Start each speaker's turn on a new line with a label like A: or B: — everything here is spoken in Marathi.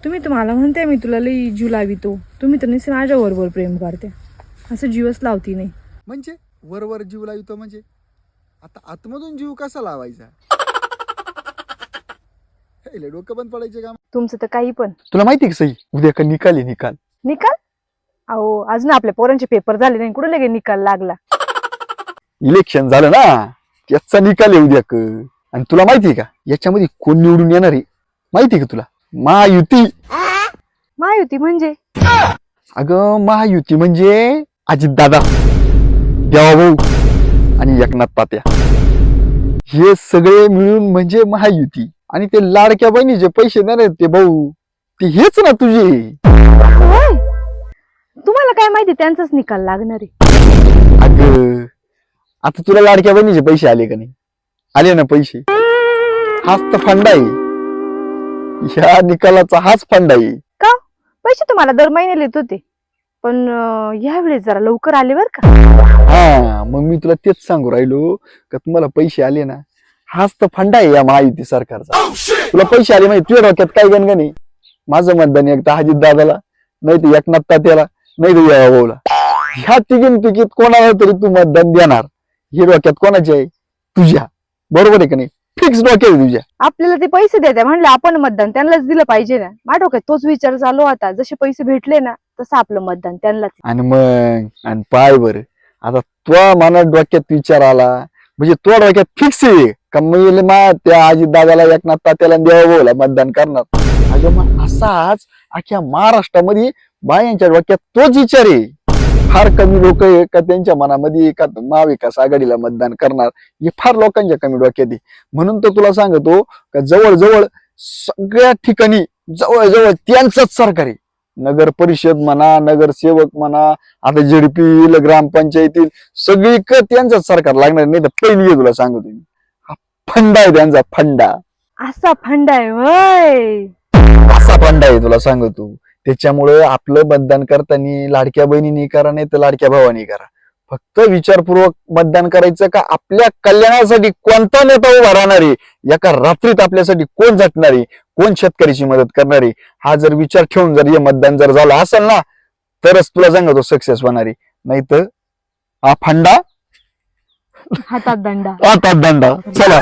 A: तुम्ही तर मला म्हणते मी तुला लई जीव लावितो, तुम्ही तर निश्चित माझ्या बरोबर प्रेम करते, असं जीवच लावती नाही.
B: म्हणजे वर जीव लावतो म्हणजे आता आतमधून जीव कसा लावायचा? हे डोकं बंद पडायचे काम.
A: तुमचं तर काही पण.
B: तुला माहिती का सई, उद्या का निकाल आहे निकाल.
A: निकाल? अहो अजून आपल्या पोरांचे पेपर झाले नाही, कुठे लगे निकाल लागला?
B: इलेक्शन झालं ना, त्याचा निकाल आहे उद्या. आणि तुला माहितीये का याच्यामध्ये कोण निवडून येणार आहे? माहितीये का तुला? महायुती.
A: महायुती म्हणजे?
B: अगं महायुती म्हणजे अजितदादा, देवाभाऊ आणि एकनाथ तात्या, हे सगळे मिळून म्हणजे महायुती. आणि ते लाडक्या बहिणीचे पैसे देणार आहेत ते भाऊ, ते हेच ना तुझे.
A: होय? तुम्हाला काय माहिती त्यांचाच निकाल लागणार आहे?
B: अगं आता तुला लाडक्या बहिणीचे पैसे आले का नाही? आले ना पैसे. हाच तर फंड आहे, ह्या निकालाचा हाच फंड आहे.
A: का पैसे तुम्हाला दर महिन्याला येत होते, पण यावेळेस जरा लवकर आले बर का?
B: हा मग मी तुला तेच सांगू राहिलो का तुम्हाला पैसे आले ना, हाच तर फंड आहे या महायुती सरकारचा. तुला पैसे आले माहिती, तुझ्या डोक्यात काय गणगण आहे? माझं मतदान एकदा अजित दादाला, नाही तर एकनाथ तात्याला, नाही तर देवाभाऊला. ह्या तिघींपैकीत कोणाला तरी तू मतदान देणार, हे डोक्यात कोणाचे आहे? तुझ्या. बरोबर आहे का नाही? फिक्स डोक्यात आहे तुझ्या.
A: आपल्याला ते पैसे देते म्हणले, आपण मतदान त्यांनाच दिलं पाहिजे ना. माझ्या डोक्यात तोच विचार चालू होता, जसे पैसे भेटले ना तसं आपलं मतदान त्यांनाच.
B: आणि मग आणि पाय बर, आता तुझ्या मनात डोक्यात विचार आला म्हणजे तुझ्या डोक्यात फिक्स आहे का मी त्या अजित दादाला, एकनाथ तात्याला, देवाभाऊला मतदान करणार. अगं मग असाच अख्ख्या महाराष्ट्रामध्ये बायांच्या डोक्यात तोच विचार आहे. फार कमी लोक आहे का त्यांच्या मनामध्ये का महाविकास आघाडीला मतदान करणार, हे फार लोकांच्या कमी डोक्यात आहे. म्हणून तर तुला सांगतो का जवळजवळ सगळ्या ठिकाणी जवळजवळ त्यांचंच सरकार आहे. नगर परिषद म्हणा, नगरसेवक म्हणा, आता झेडपी, ग्रामपंचायतीत सगळीकडे त्यांचंच सरकार लागणार. नाही तर पहिली तुला सांगतो मी, हा फंडा आहे त्यांचा, फंडा.
A: असा फंड आहे होय?
B: असा फंडा आहे तुला सांगतो. त्याच्यामुळे आपलं मतदान करताना लाडक्या बहिणीनी करा, नाही तर लाडक्या भावानी करा. फक्त विचारपूर्वक मतदान करायचं का आपल्या कल्याणासाठी कोणता नेता उभा राहणार आहे, एका रात्रीत आपल्यासाठी कोण झटणार आहे, कोण शेतकऱ्याची मदत करणार आहे, हा जर विचार ठेवून जर हे मतदान जर झालं असेल ना, तरच तुला सांगतो सक्सेस होणार आहे. नाही तर हा फंडा
A: हातात दंडा.
B: हातात दंडा. चला.